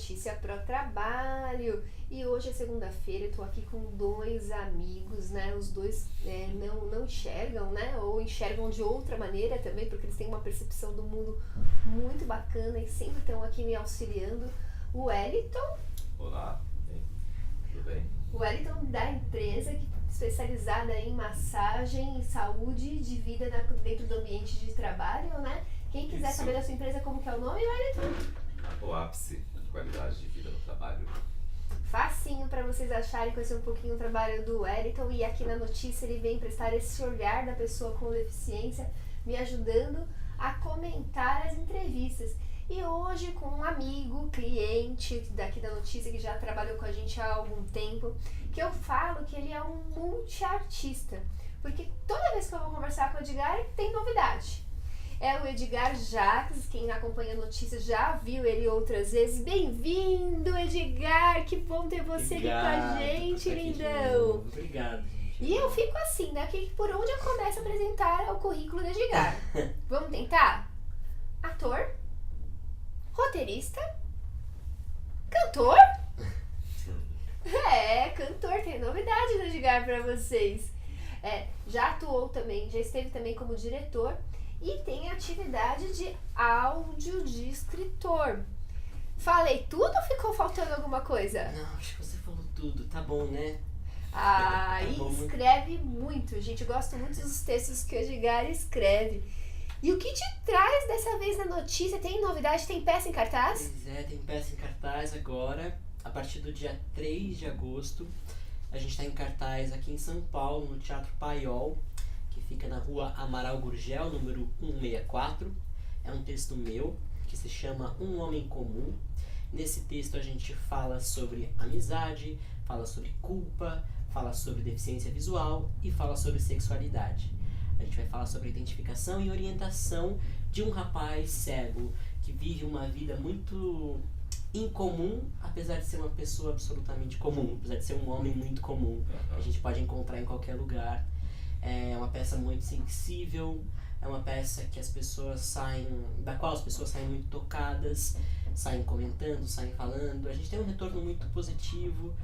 notícia para o trabalho. E hoje é segunda-feira, eu tô aqui com dois amigos, né? Os dois não enxergam, né? Ou enxergam de outra maneira também, porque eles têm uma percepção do mundo muito bacana e sempre estão aqui me auxiliando. O Wellington. Olá, tudo bem? O Wellington da empresa especializada em massagem e saúde de vida dentro do ambiente de trabalho, né? Quem quiser saber da sua empresa, como que é o nome, Wellington? O ápice de qualidade de vida no trabalho. Facinho para vocês acharem, conhecer um pouquinho o trabalho do Wellington. E aqui na notícia ele vem prestar esse olhar da pessoa com deficiência, me ajudando a comentar as entrevistas. E hoje com um amigo, cliente daqui da notícia que já trabalhou com a gente há algum tempo, que eu falo que ele é um multiartista, porque toda vez que eu vou conversar com o Edgar tem novidade. É o Edgar Jacques, quem acompanha a notícia já viu ele outras vezes. Bem-vindo, Edgar! Que bom ter você aqui com a gente, lindão! Obrigado, gente. E eu fico assim, né? Que por onde eu começo a apresentar o currículo do Edgar? Vamos tentar? Ator, roteirista, cantor? Cantor, tem novidade do Edgar pra vocês. Já atuou também, já esteve também como diretor. E tem atividade de áudio de escritor. Falei tudo ou ficou faltando alguma coisa? Não, acho que você falou tudo, tá bom, né? E bom, escreve muito, gente. Eu gosto muito dos textos que o Edgar escreve. E o que te traz dessa vez na notícia? Tem novidade? Tem peça em cartaz? Pois é, tem peça em cartaz agora. A partir do dia 3 de agosto, a gente tá em cartaz aqui em São Paulo, no Teatro Paiol, que fica na rua Amaral Gurgel, número 164. É um texto meu, que se chama Um Homem Comum. Nesse texto a gente fala sobre amizade, fala sobre culpa, fala sobre deficiência visual e fala sobre sexualidade. A gente vai falar sobre a identificação e orientação de um rapaz cego que vive uma vida muito incomum, apesar de ser uma pessoa absolutamente comum, apesar de ser um homem muito comum, que a gente pode encontrar em qualquer lugar. É uma peça muito sensível, é uma peça que da qual as pessoas saem muito tocadas, saem comentando, saem falando. A gente tem um retorno muito positivo.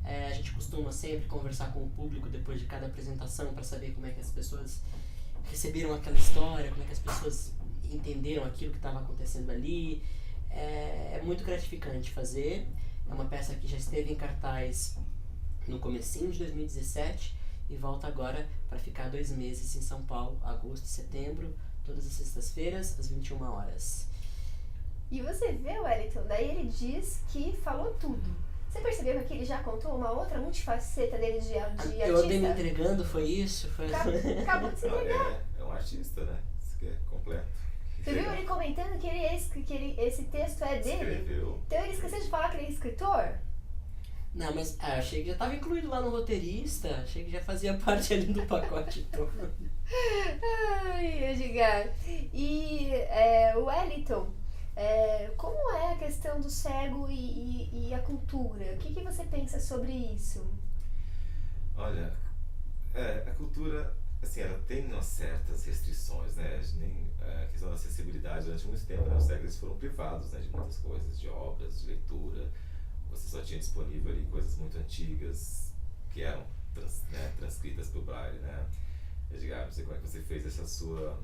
A gente costuma sempre conversar com o público depois de cada apresentação para saber como é que as pessoas receberam aquela história, como é que as pessoas entenderam aquilo que estava acontecendo ali. É muito gratificante fazer. É uma peça que já esteve em cartaz no comecinho de 2017 e volta agora para ficar 2 meses em São Paulo, agosto e setembro, todas as sextas-feiras, às 21 horas. E você vê, Wellington, daí ele diz que falou tudo. Você percebeu que aqui ele já contou uma outra multifaceta dele de artista? Eu andei me entregando, foi isso? Acabou de se entregar. É um artista, né? Isso que é completo. Você viu ele comentando que esse texto é dele? Escreveu. Então ele esqueceu de falar que ele é escritor? Não, mas achei que já estava incluído lá no roteirista, achei que já fazia parte ali do pacote todo. Ai, Edgar. E o Wellington, como é a questão do cego e a cultura? O que você pensa sobre isso? Olha, a cultura, assim, ela tem umas certas restrições, né? A questão da acessibilidade, durante muito tempo, né, os cegos foram privados, né, de muitas coisas, de obras, de leitura. Você só tinha disponível ali coisas muito antigas que eram transcritas para o Braille, né? Edgar, não sei como é que você fez essa sua...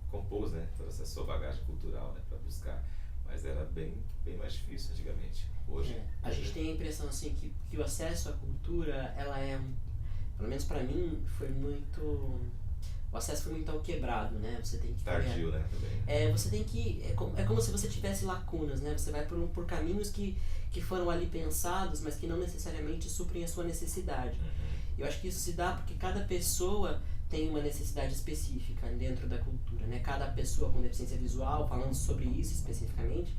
compôs, né? Toda essa sua bagagem cultural, né? Para buscar. Mas era bem mais difícil antigamente. Hoje... A gente tem a impressão, assim, que o acesso à cultura, ela pelo menos para mim, o acesso foi muito ao quebrado, né? Você tem que... Tardio, né? Também. Você tem que... É como se você tivesse lacunas, né? Você vai por caminhos que foram ali pensados, mas que não necessariamente suprem a sua necessidade. Eu acho que isso se dá porque cada pessoa tem uma necessidade específica dentro da cultura, né? Cada pessoa com deficiência visual, falando sobre isso especificamente,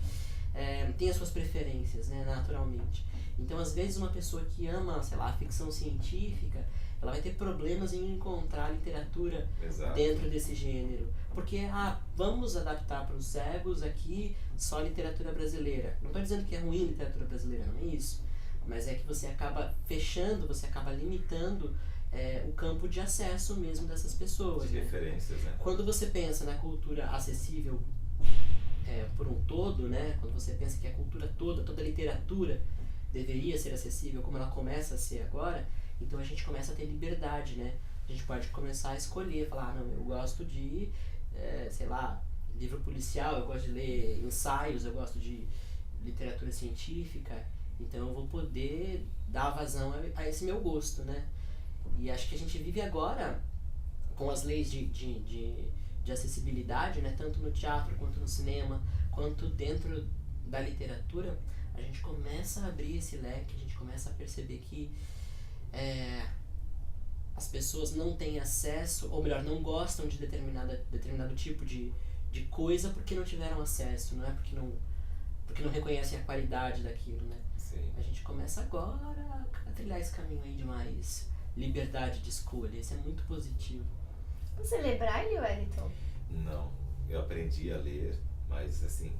tem as suas preferências, né? Naturalmente. Então, às vezes, uma pessoa que ama, sei lá, a ficção científica, ela vai ter problemas em encontrar literatura dentro desse gênero. Porque, vamos adaptar para os cegos aqui só literatura brasileira. Não estou dizendo que é ruim literatura brasileira, não é isso. Mas é que você acaba fechando, você acaba limitando o campo de acesso mesmo dessas pessoas. De referências, né? Quando você pensa na cultura acessível por um todo, né? Quando você pensa que a cultura toda, toda a literatura deveria ser acessível como ela começa a ser agora, então a gente começa a ter liberdade, né? A gente pode começar a escolher, falar, não, eu gosto de, sei lá, livro policial, eu gosto de ler ensaios, eu gosto de literatura científica, então eu vou poder dar vazão a esse meu gosto, né? E acho que a gente vive agora com as leis de acessibilidade, né? Tanto no teatro, quanto no cinema, quanto dentro da literatura, a gente começa a abrir esse leque, a gente começa a perceber que as pessoas não têm acesso, ou melhor, não gostam de determinado tipo de coisa porque não tiveram acesso, não é porque não reconhecem a qualidade daquilo, né? Sim. A gente começa agora a trilhar esse caminho aí de mais liberdade de escolha, isso é muito positivo. Você lê Braille, Wellington? Não, eu aprendi a ler, mas assim,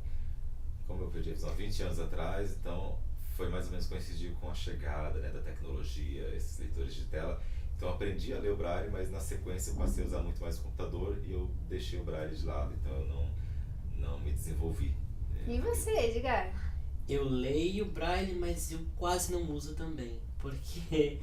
como eu perdi a visão há 20 anos atrás, então foi mais ou menos coincidiu com a chegada, né, da tecnologia, esses leitores de tela. Então eu aprendi a ler o Braille, mas na sequência eu passei a usar muito mais o computador e eu deixei o Braille de lado, então eu não me desenvolvi. E você, Edgar? Eu leio Braille, mas eu quase não uso também, porque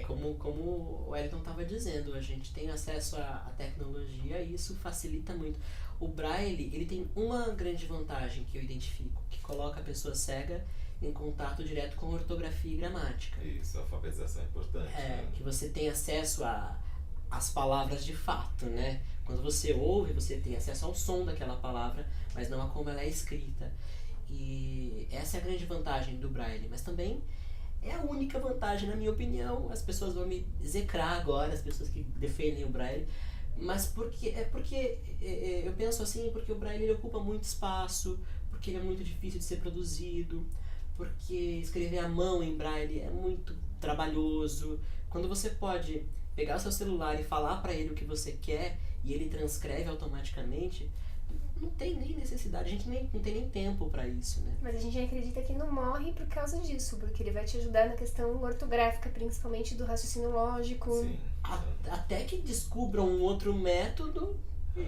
como o Wellington estava dizendo, a gente tem acesso à tecnologia e isso facilita muito. O Braille, ele tem uma grande vantagem que eu identifico, que coloca a pessoa cega em contato direto com ortografia e gramática. Isso, a alfabetização é importante. Né? Que você tem acesso às palavras de fato, né? Quando você ouve, você tem acesso ao som daquela palavra, mas não a como ela é escrita. E essa é a grande vantagem do Braille, mas também é a única vantagem, na minha opinião. As pessoas vão me execrar agora, as pessoas que defendem o Braille, mas porque eu penso assim, porque o Braille ele ocupa muito espaço, porque ele é muito difícil de ser produzido, porque escrever à mão em Braille é muito trabalhoso. Quando você pode pegar o seu celular e falar para ele o que você quer e ele transcreve automaticamente, não tem nem necessidade, a gente não tem nem tempo para isso, né? Mas a gente acredita que não morre por causa disso, porque ele vai te ajudar na questão ortográfica, principalmente do raciocínio lógico. Sim. Até que descubram um outro método,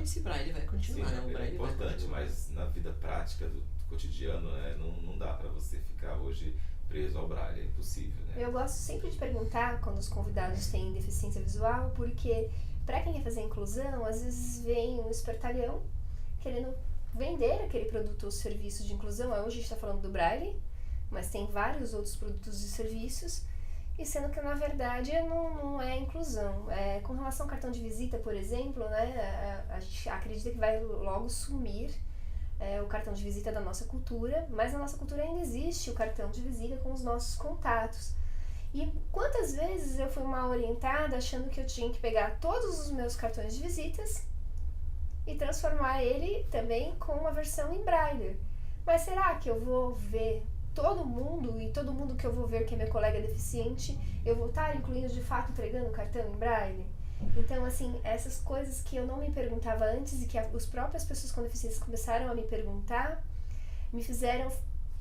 esse Braille vai continuar, Sim, né? O Braille é importante, mas na vida prática do cotidiano, né, não dá para você ficar hoje preso ao Braille, é impossível, né? Eu gosto sempre de perguntar quando os convidados têm deficiência visual, porque para quem quer fazer inclusão, às vezes vem um espertalhão querendo vender aquele produto ou serviço de inclusão. Hoje a gente está falando do Braille, mas tem vários outros produtos e serviços, e sendo que na verdade não é inclusão. Com relação ao cartão de visita, por exemplo, né, a gente acredita que vai logo sumir o cartão de visita da nossa cultura, mas na nossa cultura ainda existe o cartão de visita com os nossos contatos. E quantas vezes eu fui mal orientada achando que eu tinha que pegar todos os meus cartões de visitas e transformar ele também com uma versão em Braille. Mas será que eu vou ver todo mundo, e todo mundo que eu vou ver que é meu colega deficiente, eu vou estar incluindo de fato entregando o cartão em Braille? Então, assim, essas coisas que eu não me perguntava antes e que as próprias pessoas com deficiência começaram a me perguntar, me fizeram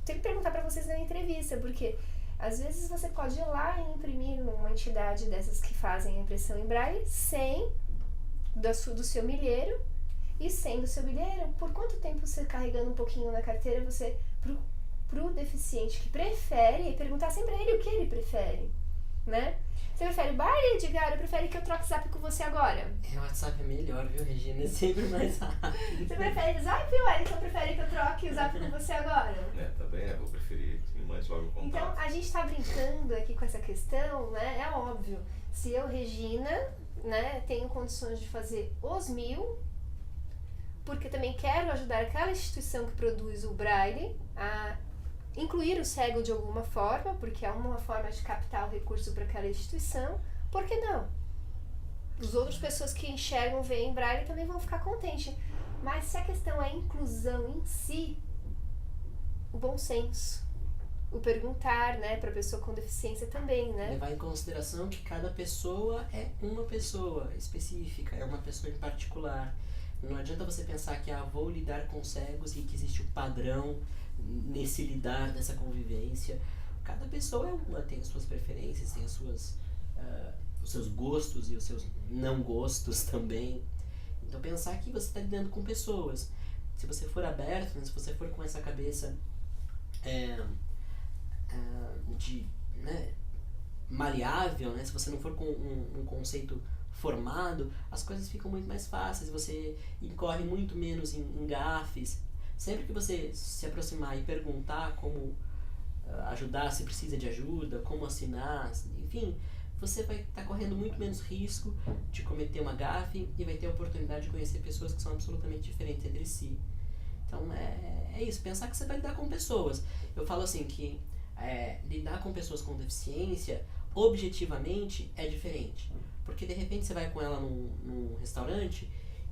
ter que perguntar para vocês na entrevista, porque às vezes você pode ir lá e imprimir numa entidade dessas que fazem a impressão em Braille sem do seu milheiro, e sem do seu milheiro, por quanto tempo você carregando um pouquinho na carteira, você pro deficiente que prefere, e perguntar sempre a ele o que ele prefere, né? Você prefere Braille, Edgar? Eu prefere que eu troque zap com você agora. O WhatsApp é melhor, viu, Regina? É sempre mais rápido. Você prefere zap, Wellington? Prefere que eu troque o zap com você agora? Também vou preferir que me mande logo o contato. Então, a gente tá brincando aqui com essa questão, né? É óbvio, se eu, Regina, né, tenho condições de fazer os 1000, porque eu também quero ajudar aquela instituição que produz o Braille a incluir o cego de alguma forma, porque é uma forma de captar o recurso para aquela instituição, por que não? As outras pessoas que enxergam, veem Braille também vão ficar contentes. Mas se a questão é a inclusão em si, o bom senso, o perguntar, né, para a pessoa com deficiência também, né? Levar em consideração que cada pessoa é uma pessoa específica, é uma pessoa em particular. Não adianta você pensar que vou lidar com cegos e que existe um padrão nesse lidar, nessa convivência. Cada pessoa é uma, tem as suas preferências, tem as suas, os seus gostos e os seus não gostos também. Então pensar que você está lidando com pessoas. se você for aberto, né, se você for com essa cabeça de, né, maleável, né, se você não for com um conceito formado, as coisas ficam muito mais fáceis, você incorre muito menos em gafes. Sempre que você se aproximar e perguntar como ajudar, se precisa de ajuda, como assinar, enfim, você vai estar correndo muito menos risco de cometer uma gafe e vai ter a oportunidade de conhecer pessoas que são absolutamente diferentes entre si. Então é isso, pensar que você vai lidar com pessoas. Eu falo assim que lidar com pessoas com deficiência objetivamente é diferente. Porque de repente você vai com ela num restaurante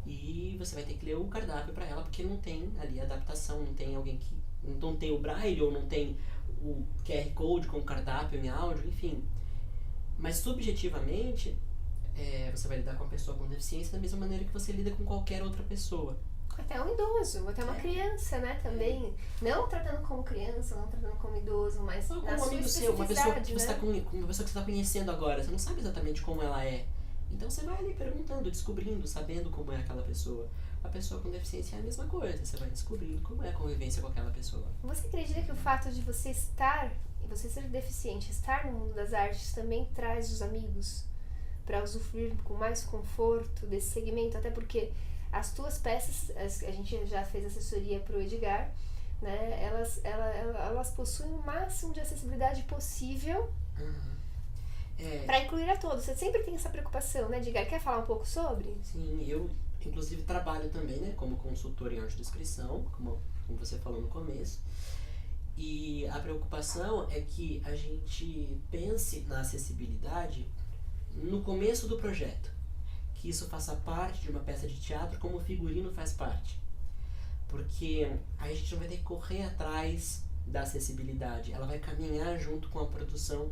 e você vai ter que ler o cardápio para ela, porque não tem ali adaptação, não tem alguém que não tem o braille ou não tem o QR Code com o cardápio em áudio, enfim. Mas subjetivamente você vai lidar com a pessoa com deficiência da mesma maneira que você lida com qualquer outra pessoa. Até um idoso, até uma criança, né, também. Não tratando como criança, não tratando como idoso, mas ou na um sua amigo seu, uma pessoa que né? você está uma pessoa que você está conhecendo agora, você não sabe exatamente como ela é. Então você vai ali perguntando, descobrindo, sabendo como é aquela pessoa. A pessoa com deficiência é a mesma coisa, você vai descobrindo como é a convivência com aquela pessoa. Você acredita que o fato de você estar, e você ser deficiente, estar no mundo das artes também traz os amigos para usufruir com mais conforto desse segmento? Até porque as tuas peças, a gente já fez assessoria pro Edgar, né? Elas possuem o máximo de acessibilidade possível para incluir a todos. Você sempre tem essa preocupação, né, Edgar? Quer falar um pouco sobre? Sim, eu inclusive trabalho também, né, como consultor em audiodescrição, como você falou no começo. E a preocupação é que a gente pense na acessibilidade no começo do projeto. Que isso faça parte de uma peça de teatro como o figurino faz parte. Porque a gente não vai ter que correr atrás da acessibilidade. Ela vai caminhar junto com a produção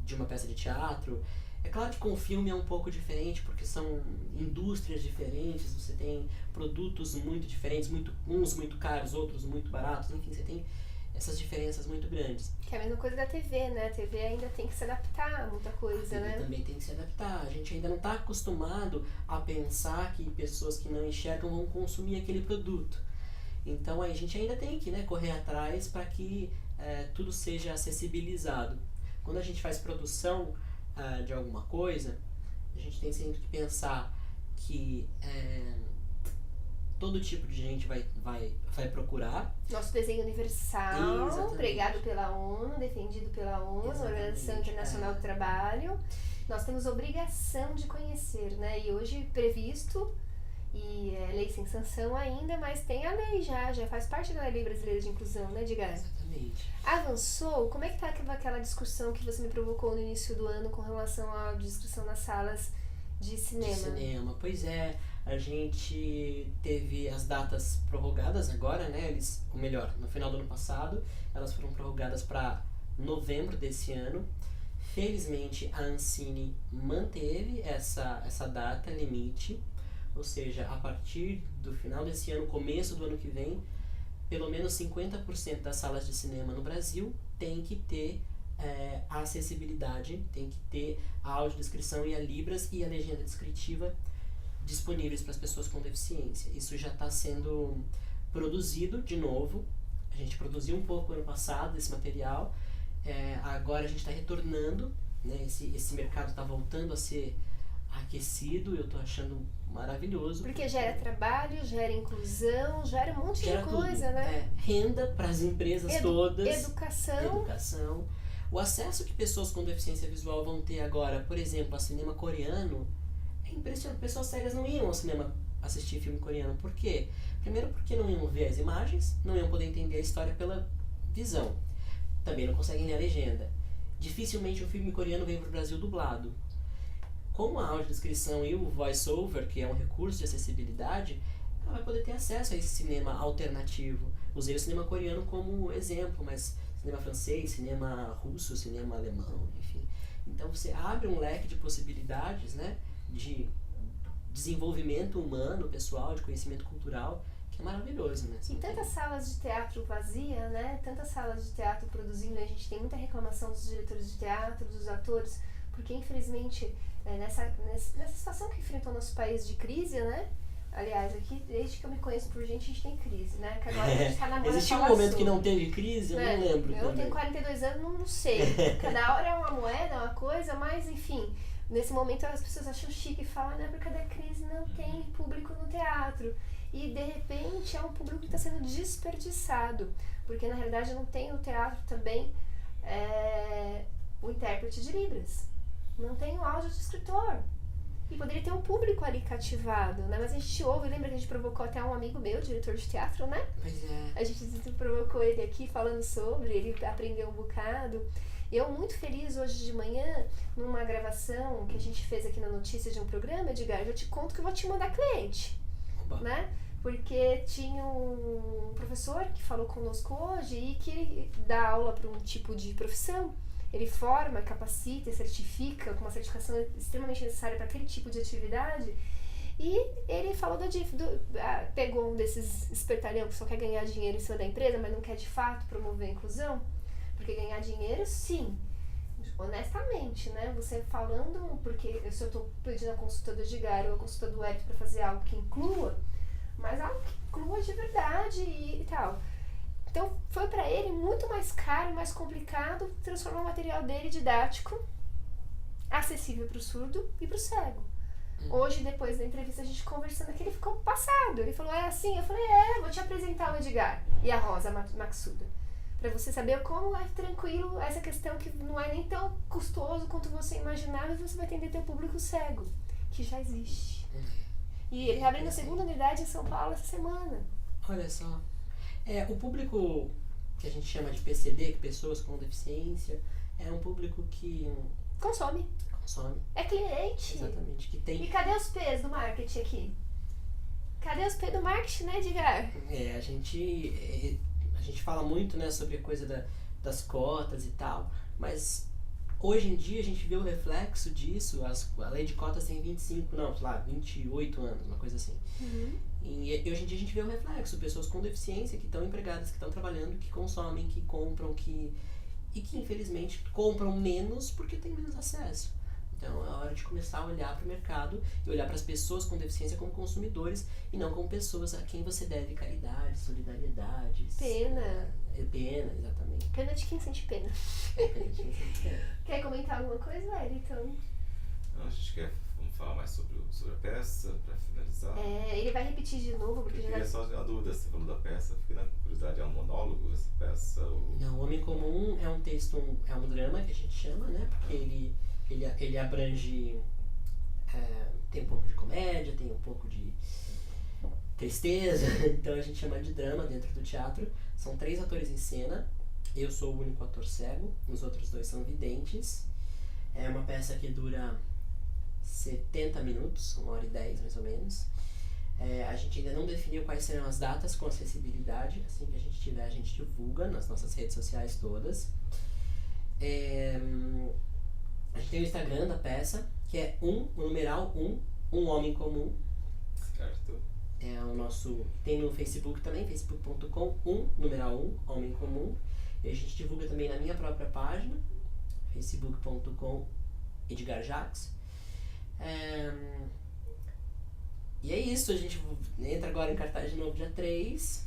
de uma peça de teatro. É claro que com o filme é um pouco diferente, porque são indústrias diferentes, você tem produtos muito diferentes, uns muito caros, outros muito baratos, enfim, você tem essas diferenças muito grandes. Que é a mesma coisa da TV, né? A TV ainda tem que se adaptar a muita coisa, né? Também tem que se adaptar. A gente ainda não está acostumado a pensar que pessoas que não enxergam vão consumir aquele produto. Então a gente ainda tem que, né, correr atrás para que tudo seja acessibilizado. Quando a gente faz produção de alguma coisa, a gente tem sempre que pensar que todo tipo de gente vai procurar. Nosso desenho universal, Exatamente. pregado pela ONU, defendido pela ONU, Organização Internacional do Trabalho. Nós temos obrigação de conhecer, né? E hoje previsto, e é lei sem sanção ainda, mas tem a lei já faz parte da Lei Brasileira de Inclusão, né, Edgar? Exatamente. Avançou? Como é que tá aquela discussão que você me provocou no início do ano com relação à audiodescrição nas salas de cinema? Pois é, a gente teve as datas prorrogadas agora, né? Ou melhor, no final do ano passado, elas foram prorrogadas para novembro desse ano. Felizmente, a Ancine manteve essa data limite, ou seja, a partir do final desse ano, começo do ano que vem, pelo menos 50% das salas de cinema no Brasil tem que ter a acessibilidade, tem que ter a audiodescrição e a Libras e a legenda descritiva disponíveis para as pessoas com deficiência. Isso já está sendo produzido de novo. A gente produziu um pouco ano passado esse material. Agora a gente está retornando, né? Esse mercado está voltando a ser aquecido. Eu estou achando maravilhoso. Porque gera trabalho, gera inclusão, gera um monte de coisa, né? Renda para as empresas todas. Educação. O acesso que pessoas com deficiência visual vão ter agora, por exemplo, a cinema coreano, é impressionante. Pessoas cegas não iam ao cinema assistir filme coreano. Por quê? Primeiro porque não iam ver as imagens, não iam poder entender a história pela visão. Também não conseguem ler a legenda. Dificilmente um filme coreano vem para o Brasil dublado. Com a audiodescrição e o voice-over, que é um recurso de acessibilidade, ela vai poder ter acesso a esse cinema alternativo. Usei o cinema coreano como exemplo, mas cinema francês, cinema russo, cinema alemão, enfim. Então você abre um leque de possibilidades, né, de desenvolvimento humano, pessoal, de conhecimento cultural, que é maravilhoso, né? E tantas salas de teatro vazias, né? Tantas salas de teatro produzindo, a gente tem muita reclamação dos diretores de teatro, dos atores, porque infelizmente nessa situação que enfrentou o nosso país de crise, né? Aliás, aqui, desde que eu me conheço por gente, a gente tem crise, né? Que agora a gente tá namorando. Existiu um momento que não teve crise? Eu não lembro. Eu tenho 42 anos, não sei. Cada hora é uma moeda, uma coisa, mas enfim. Nesse momento as pessoas acham chique e falam, né? Por causa da crise não tem público no teatro. E de repente é um público que está sendo desperdiçado. Porque na realidade não tem no teatro também o intérprete de Libras. Não tem o áudio de escritor. E poderia ter um público ali cativado, né? Mas a gente ouve, lembra que a gente provocou até um amigo meu, diretor de teatro, né? Pois é. A gente provocou ele aqui falando sobre, ele aprendeu um bocado. Eu muito feliz hoje de manhã, numa gravação que a gente fez aqui na Notícia de um programa, Edgar, eu te conto que eu vou te mandar cliente, né? Porque tinha um professor que falou conosco hoje e que ele dá aula para um tipo de profissão. Ele forma, capacita, certifica com uma certificação extremamente necessária para aquele tipo de atividade. E ele falou pegou um desses espertalhão que só quer ganhar dinheiro em cima da empresa, mas não quer de fato promover a inclusão. Porque ganhar dinheiro, sim, honestamente, né? Você falando, porque se eu estou pedindo a consulta do Edgar ou a consulta do Hélio para fazer algo que inclua, mas algo que inclua de verdade e tal. Então, foi para ele muito mais caro, mais complicado transformar o material dele didático, acessível para o surdo e para o cego. Hoje, depois da entrevista, a gente conversando aqui, ele ficou passado. Ele falou, é assim? Eu falei, vou te apresentar o Edgar e a Rosa Maxuda. Para você saber como é tranquilo essa questão que não é nem tão custoso quanto você imaginava e você vai atender teu público cego, que já existe. E ele está abrindo a segunda unidade em São Paulo essa semana. Olha só. O público que a gente chama de PCD, que pessoas com deficiência, é um público que consome. É cliente. Exatamente. Que tem... E cadê os P's do marketing aqui? Cadê os P do marketing, né, Edgar? A gente fala muito, né, sobre a coisa das cotas e tal, mas hoje em dia a gente vê o reflexo disso. A lei de cotas tem 28 anos, uma coisa assim. E hoje em dia a gente vê o reflexo, pessoas com deficiência que estão empregadas, que estão trabalhando, que consomem, que compram, e que infelizmente compram menos porque tem menos acesso. Então é hora de começar a olhar para o mercado e olhar para as pessoas com deficiência como consumidores e não como pessoas a quem você deve caridade, solidariedade. Pena, exatamente. Pena de quem sente pena. Quer comentar alguma coisa, Wellington? Não, a gente vamos falar mais sobre a peça, para finalizar. Ele vai repetir de novo, porque eu queria só uma dúvida, você falou da peça, fiquei na curiosidade, é um monólogo essa peça? Ou... Não, O Homem Comum é um texto, é um drama que a gente chama, né, porque ele abrange, tem um pouco de comédia, tem um pouco de tristeza, então a gente chama de drama dentro do teatro. São 3 atores em cena, eu sou o único ator cego, os outros 2 são videntes. É uma peça que dura 70 minutos, 1h10 mais ou menos. A gente ainda não definiu quais serão as datas com acessibilidade. Assim que a gente tiver, a gente divulga nas nossas redes sociais todas. A gente tem o Instagram da peça, que é o numeral 1, Um Homem Comum. Certo. É o nosso... Tem no Facebook também, facebook.com, numeral 1, Homem Comum. E a gente divulga também na minha própria página, facebook.com, Edgar Jacques. E é isso, a gente entra agora em cartaz de novo dia 3.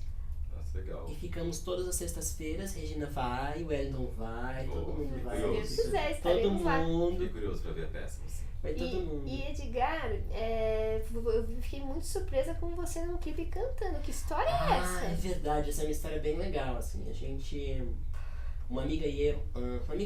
Nossa, legal. E ficamos todas as sextas-feiras. Regina vai, Wellington vai, todo mundo vai. Se Deus quiser, todo estaremos lá. mundo. Fiquei curioso pra ver a peça. Assim. Vai todo mundo. E Edgar, eu fiquei muito surpresa com você no clipe cantando. Que história é essa? É verdade, essa é uma história bem legal, assim. A gente... Uma amiga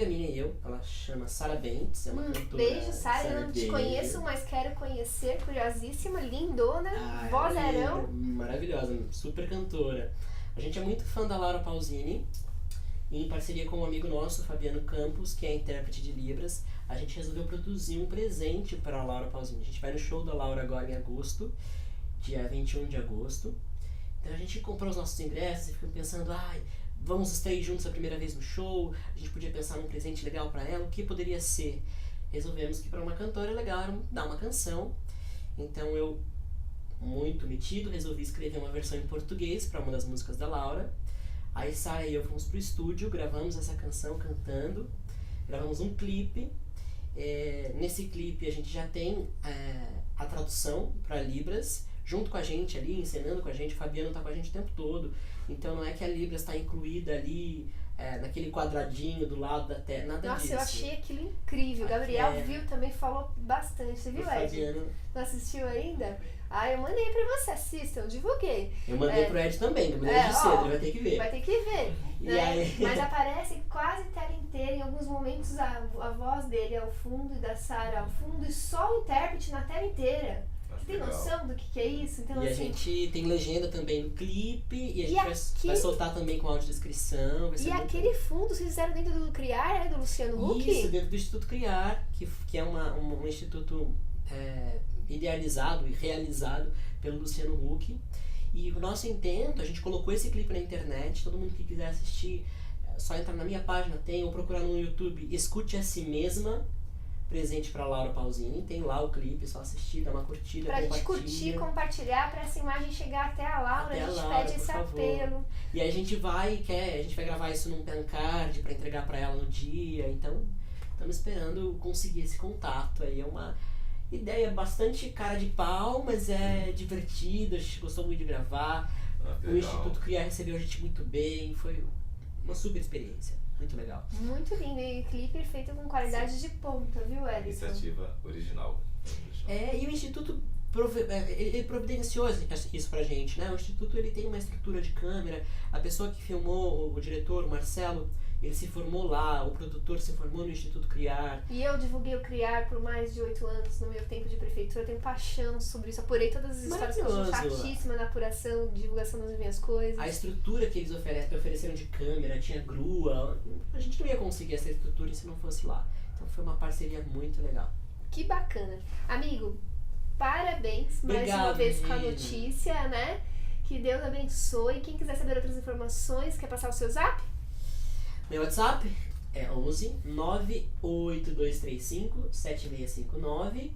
minha e eu, ela chama Sara Bentes, é uma cantora. Beijo, Sara, eu não te conheço, mas quero conhecer, curiosíssima, lindona, vozerão. Maravilhosa, super cantora. A gente é muito fã da Laura Pausini, e em parceria com um amigo nosso, Fabiano Campos, que é intérprete de Libras, a gente resolveu produzir um presente para a Laura Pausini. A gente vai no show da Laura agora em agosto, dia 21 de agosto. Então a gente comprou os nossos ingressos e ficou pensando, vamos os 3 juntos a primeira vez no show, a gente podia pensar num presente legal para ela, o que poderia ser? Resolvemos que para uma cantora é legal dar uma canção, então eu, muito metido, resolvi escrever uma versão em português para uma das músicas da Laura. Aí Sara e eu fomos pro estúdio, gravamos essa canção cantando, gravamos um clipe. Nesse clipe a gente já tem a tradução para Libras, junto com a gente ali, ensinando com a gente. O Fabiano tá com a gente o tempo todo. Então não é que a Libras está incluída ali naquele quadradinho do lado da tela, nada disso. Nossa, eu achei aquilo incrível. O Gabriel viu também, falou bastante. Você viu, Ed? Fabiano... Não assistiu ainda? Eu mandei pra você, assistam, eu divulguei. Eu mandei pro Ed também, me lembro de cedo, ele vai ter que ver. Vai ter que ver, E né? aí... Mas aparece quase tela inteira, em alguns momentos a voz dele ao fundo e da Sarah ao fundo, e só o intérprete na tela inteira. Você tem noção do que é isso? Então, e assim, a gente tem legenda também no clipe, e a gente vai aquele... soltar também com audiodescrição. Vai ser e aquele fundo vocês fizeram dentro do Criar, do Luciano Huck? Isso, dentro do Instituto Criar, que é um instituto idealizado e realizado pelo Luciano Huck. E o nosso intento, a gente colocou esse clipe na internet, todo mundo que quiser assistir, só entrar na minha página, ou procurar no YouTube, Escute a Si Mesma, presente pra Laura Pausini, tem lá o clipe, só assistir, dar uma curtida, pra gente curtir, compartilhar, pra essa imagem chegar até a Laura, a gente pede esse apelo. E aí a gente vai gravar isso num pen card pra entregar pra ela no dia, então estamos esperando conseguir esse contato aí, é uma ideia bastante cara de pau, mas é divertido, a gente gostou muito de gravar, o Instituto Criar recebeu a gente muito bem, foi uma super experiência. Muito legal. Muito lindo. E clipe feito com qualidade de ponta, viu, Elton? Iniciativa original. E o Instituto ele providenciou isso pra gente, né? O Instituto ele tem uma estrutura de câmera, a pessoa que filmou, o diretor, o Marcelo, ele se formou lá, o produtor se formou no Instituto Criar. E eu divulguei o Criar por mais de 8 anos no meu tempo de prefeitura, eu tenho paixão sobre isso, apurei todas as histórias, eu sou chatíssima na apuração, divulgação das minhas coisas. A estrutura que eles ofereceram de câmera, tinha grua, a gente não ia conseguir essa estrutura se não fosse lá. Então foi uma parceria muito legal. Que bacana. Amigo, parabéns mais uma vez com a notícia, né? Que Deus abençoe. Quem quiser saber outras informações, quer passar o seu zap? Meu WhatsApp é 11 98235 7659.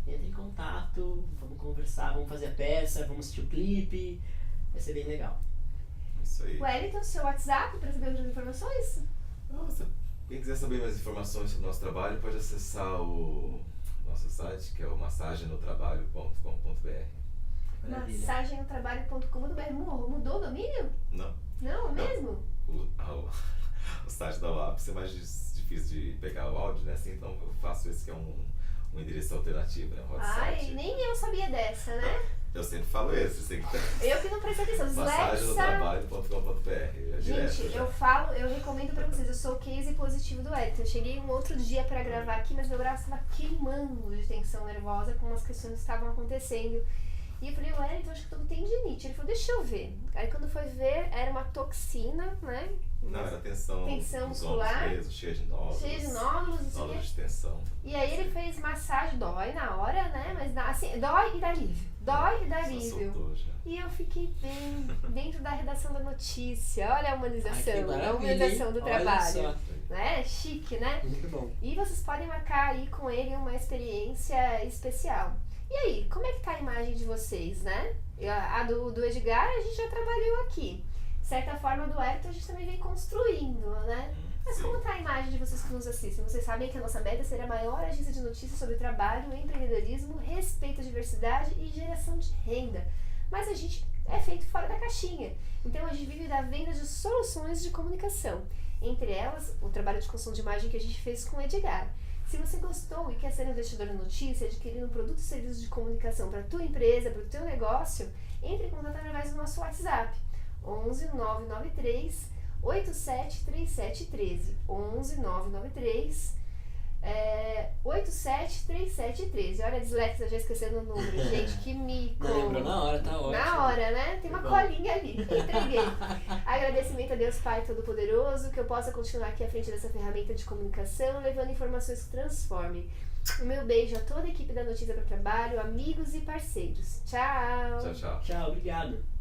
Entre em contato, vamos conversar, vamos fazer a peça, vamos assistir o clipe. Vai ser bem legal. Isso aí. Wellington, seu WhatsApp para saber outras informações? Nossa, quem quiser saber mais informações sobre o nosso trabalho pode acessar o nosso site, que é o massagenotrabalho.com.br. Massagenotrabalho.com.br. Mudou o domínio? Não. Não, é mesmo? O site da UAPS é mais difícil de pegar o áudio, né? Assim, então eu faço esse que é um endereço alternativo, né? Nem eu sabia dessa, né? Eu sempre falo esse, você tem que Eu que não prestei atenção. massagenotrabalho.com.br. Gente, eu recomendo pra vocês, eu sou o case positivo do Elton. Eu cheguei um outro dia pra gravar aqui, mas meu braço tava queimando de tensão nervosa com umas questões que estavam acontecendo. E eu falei, Wellington, acho que tu tem tendinite. Ele falou, deixa eu ver. Aí quando foi ver, era uma toxina, né? Não, era tensão muscular. Cheia de nódulos. Nódulos de tensão. E aí ele fez massagem, dói na hora, né? Mas assim, dói e dá alívio. Dói e dá alívio. E eu fiquei bem dentro da redação da notícia. Olha a humanização, a humanização do trabalho. Né? Chique, né? Muito bom. E vocês podem marcar aí com ele uma experiência especial. E aí, como é que tá a imagem de vocês, né? A do Edgar a gente já trabalhou aqui. De certa forma, do Elton a gente também vem construindo, né? Mas como tá a imagem de vocês que nos assistem? Vocês sabem que a nossa meta será a maior agência de notícias sobre trabalho, empreendedorismo, respeito à diversidade e geração de renda. Mas a gente é feito fora da caixinha. Então a gente vive da venda de soluções de comunicação. Entre elas, o trabalho de construção de imagem que a gente fez com o Edgar. Se você gostou e quer ser investidor em notícia, adquirindo produtos e serviços de comunicação para a tua empresa, para o teu negócio, entre em contato através do nosso WhatsApp. 11 993 873713. 11 993 873713. Olha a dislexia, já esquecendo o número. Gente, que mico. Não lembrou na hora, tá ótimo. Na hora, né? Tem uma colinha ali. Entreguei. Agradecimento a Deus Pai Todo-Poderoso, que eu possa continuar aqui à frente dessa ferramenta de comunicação, levando informações que transformem. O meu beijo a toda a equipe da Notícia para Trabalho, amigos e parceiros. Tchau. Tchau, tchau. Tchau, obrigado.